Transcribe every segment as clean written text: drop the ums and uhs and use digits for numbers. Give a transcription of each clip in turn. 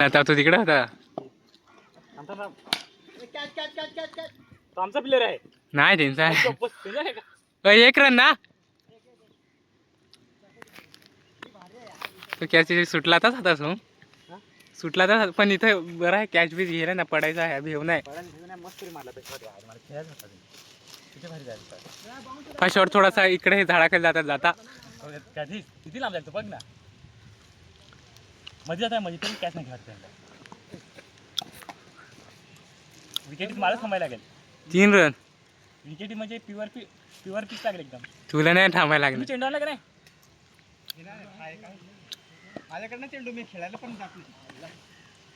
आता तो तिकडे होता. आमचा प्लेअर आहे. नाही त्यांचा आहे. एक रन ना तो कॅच सुटला तर आता सुटला तर पण इथं बरं आहे कॅच बीच गेला ना पडायचा आहे भेव नाही. हा शॉट थोडासा इकडे झाडाखाली जाता जाता किती लांब जातो बघ ना. मध्ये जात आहे मध्ये तरी कॅच नाही खेळत. विकेट मला थांबायला लागेल. 3 रन विकेट म्हणजे प्युअर पिच लागेल एकदम. तुला नाही थांबायला लागलं. चेंडू आणला का नाही माझ्याकडनं चेंडू मी खेळायला पण जात नाही.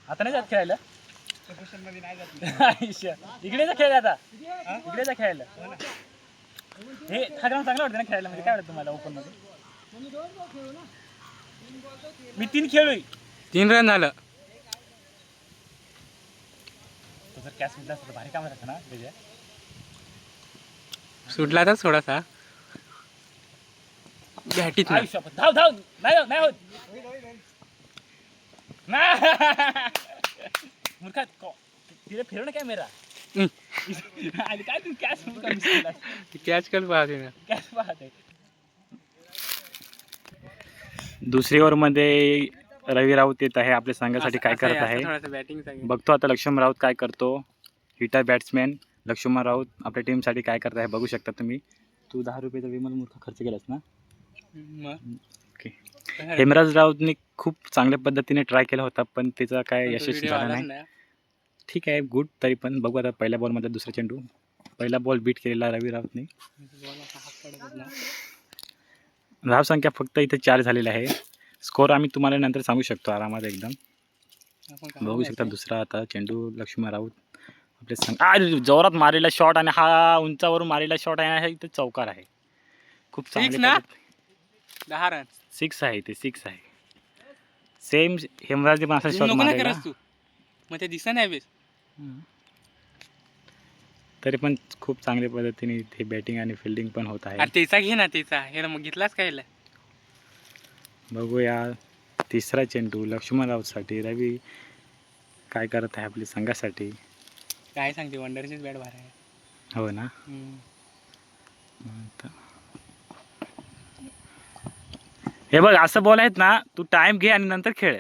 आता नाही जात खेळायला मध्ये नाही जात. इकडे जा खेळायला आता. इकडे जा खेळायला. हे ठाकरा चांगलं वाटतं ना खेळायला. म्हणजे काय वाटतं तुम्हाला ओपन मध्ये. मी 3 खेळलोय. 3 रन झालं. तो जर कॅच सुटला असतं तर भारी काम राहतं ना त्याच्या. सुटला तर थोडासा बॅटीत ना. धाव धाव नाही नाही होत मूर्खा तिला फिरवणं काय मेरा. काय तू कॅच कॅच कर पाहते ना. कॅच पाहते. दुसरी ओव्हर मध्ये रवी राऊत येत आहे आपल्या संघासाठी. काय करत आहे बघतो आता. लक्ष्मण राऊत काय करतो. हिटर बॅट्समॅन लक्ष्मण राऊत आपल्या टीमसाठी काय करत आहे बघू शकता तुम्ही. तू 10 रुपयाचा विमान मूर्ख खर्च केलास ना. ओके. हेमराज राऊतने खूप चांगल्या पद्धतीने ट्राय केला होता पण त्याचा काय यशस्वी झाला नाही. ठीक आहे गुड. तरी पण बघू आता. पहिल्या बॉलमध्ये दुसरा चेंडू. पहिला बॉल बीट केलेला रवी राऊतने. धाव संख्या फक्त इथे 4 झालेली आहे. स्कोर आम्ही तुम्हाला नंतर सांगू शकतो आरामात एकदम. बघू शकता दुसरा आता चेंडू. लक्ष्मण राऊत आपले संघ जोरात मारलेला शॉट आणि हा उंचावरून मारलेला शॉट आहे. इथे चौकार आहे. खूप चांगले 10 रन 6 आहे. ते 6 आहे. सेम हेमराज पण असा शॉट मारलेला. मग ते दिसत नाही बेस. तरी पण खूप चांगल्या पद्धतीने इथे बॅटिंग आणि फिल्डिंग पण होत आहे. त्याचा घे ना त्याचा. हे मग घेतलाच काय. बघूया तिसरा चेंडू लक्ष्मण राऊतसाठी. रवी काय करत आहे आपल्या संघासाठी. काय सांगते वंडरचीच बॅट भारी आहे. हो ना. हे बघ असं बॉल आहेत ना. तू टाइम घे आणि नंतर खेळ.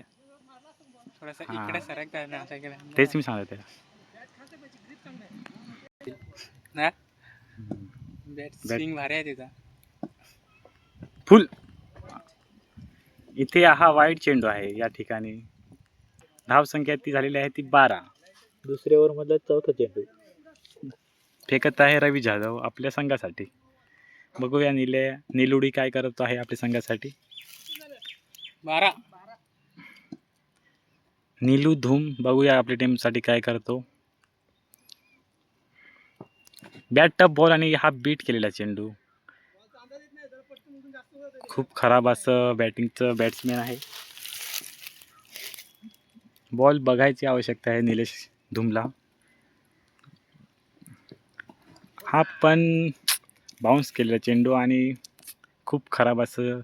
थोडासा इकडे सरकता ना असं केलं. तेच मी सांगत आहे ना. बॅट स्विंग भारी आहे त्याचा. फुल. इथे हा वाईट चेंडू आहे या ठिकाणी. धाव संख्या ती झालेली आहे ती 12. दुसऱ्या ओव्हरमधला चौथा चेंडू फेकत आहे रवी जाधव आपल्या संघासाठी. बघूया निलुडी काय करत आहे आपल्या संघासाठी. 12 नीलू धूम बघूया आपल्या टीमसाठी काय करतो. बॅट टप बॉल आणि हा बीट केलेला चेंडू. खूप खराब असं बॅटिंगचं बॅट्समॅन आहे. बॉल बघायची आवश्यकता आहे निलेश धुमला. हा पण बाउन्स केलेला चेंडू आणि खूप खराब असं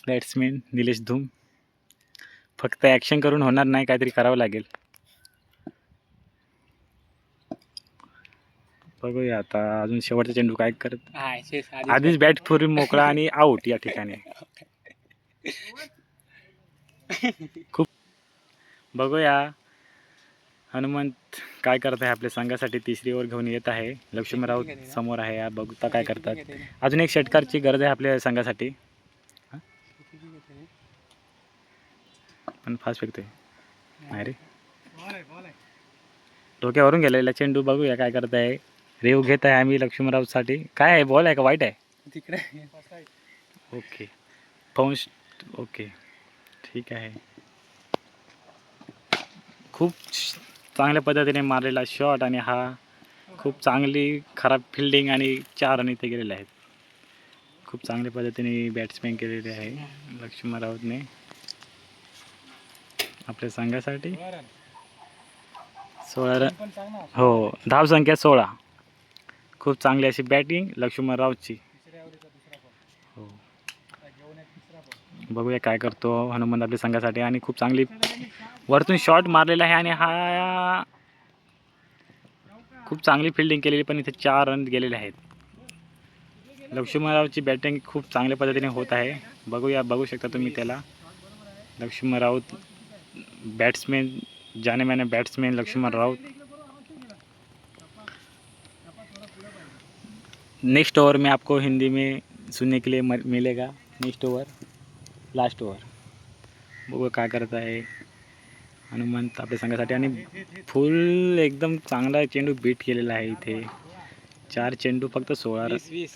बॅट्समॅन निलेश धूम. फक्त ॲक्शन करून होणार नाही. काहीतरी करावं लागेल. बघूया आता अजून शेवटचा चेंडू काय करत. आधीच बॅट फिरून मोकळा आणि आऊट या ठिकाणी. खूप बघूया हनुमंत काय करत आहे आपल्या संघासाठी. तिसरी ओव्हर घेऊन येत आहे. लक्ष्मण राऊत समोर आहे. बघता काय करतात. अजून एक षटकारची गरज आहे आपल्या संघासाठी. पण फास्ट फेकतोय नाही रे. डोक्यावरून गेलेला चेंडू. बघूया काय करत आहे. रेव घेत आहे आम्ही लक्ष्मण राऊतसाठी. काय आहे बॉल आहे का वाईट आहे तिकडे. ओके पाऊस. ओके ठीक आहे. खूप चांगल्या पद्धतीने मारलेला शॉट आणि हा खूप चांगली खराब फिल्डिंग आणि 4 रन इथे गेलेले आहेत. खूप चांगल्या पद्धतीने बॅट्समॅन केलेले आहे लक्ष्मण राऊतने आपल्या संघासाठी. 16 रन. हो धाव संख्या 16. खूप चांगली अशी बॅटिंग लक्ष्मण राऊतची. हो बघूया काय करतो हनुमंत आपल्या संघासाठी. आणि खूप चांगली वरतून शॉट मारलेला आहे आणि हा खूप चांगली फिल्डिंग केलेली, पण इथे 4 रन गेलेले आहेत. लक्ष्मणरावची बॅटिंग खूप चांगल्या पद्धतीने होत आहे. बघू शकता तुम्ही त्याला. लक्ष्मण राउत बैट्समैन, जाने माने batsman Laxman Raut. Next over में आपको हिंदी में सुनने के लिए मिलेगा. Next over, last over. बघू काय करत आहे हनुमंत आपल्या संघासाठी. आणि फुल एकदम चांगला चेंडू बीट केलेला आहे. इथे 4 चेंडू फक्त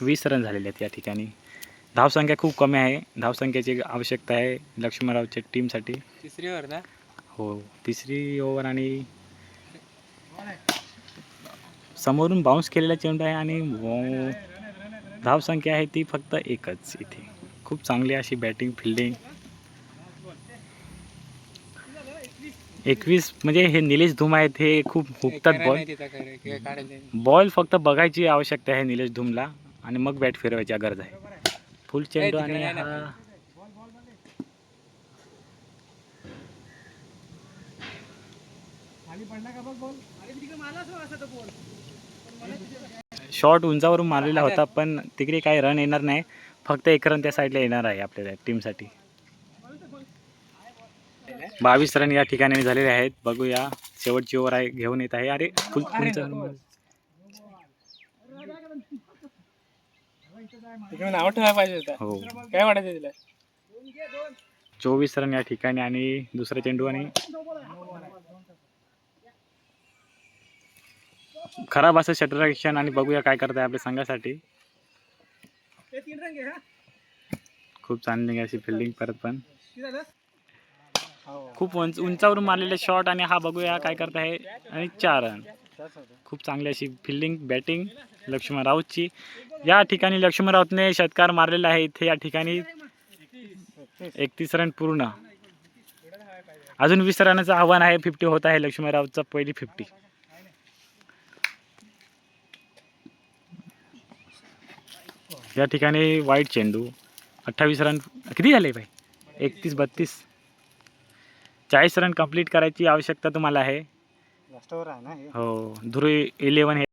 20 रन झालेले आहेत या ठिकाणी. धावसंख्या खूप कमी आहे. धावसंख्येची आवश्यकता आहे लक्ष्मणरावच्या टीमसाठी. तिसरी ओव्हर ना. हो, तिसरी ओव्हर आणि समोरून बाउन्स केलेला चेंडू आहे आणि धावसंख्या आहे ती फक्त 1च. इथे खूप चांगली अशी बॅटिंग फिल्डिंग. 21 म्हणजे हे निलेश धूम आहेत, हे खूप हुकतात बॉल फक्त बघायची आवश्यकता आहे निलेश धूमला आणि मग बॅट फिरवायची गरज आहे. फुल चेंडू आणि हा शॉट उंचावरून मारलेला होता, पण तिकडे काही रन येणार नाही. फक्त 1 रन त्या साईडला येणार आहे आपल्या टीमसाठी. 22 रन या ठिकाणी झालेले आहेत. बघूया शेवटची ओव्हर आहे घेऊन येत आहे. अरे फुल नाव ठेवायला पाहिजे होता. हो, काय वाटायचं तिला. 24 रन या ठिकाणी आणि दुसरा चेंडू आणि खराब असं शटर ॲक्शन. आणि बघूया काय करत आहे आपल्या संघासाठी. खूप चांगली अशी फिल्डिंग परत, पण खूप उंचावरून मारलेले शॉट आणि हा बघूया काय करत आहे. आणि 4 रन. खूप चांगली अशी फिल्डिंग बॅटिंग लक्ष्मण राऊतची. या ठिकाणी लक्ष्मण राऊतने षटकार मारलेला आहे. इथे या ठिकाणी 31 रन पूर्ण. अजून 20 रनाचं आव्हान आहे. 50 होत आहे लक्ष्मण राऊतचा, पहिली 50. या ठिकाणी वाईट चेंडू. 28 रन किती झाले भाई. 31, 32, 40 रन कंप्लीट करायची आवश्यकता तुम्हाला आहे. हो, ध्रुव 11 हे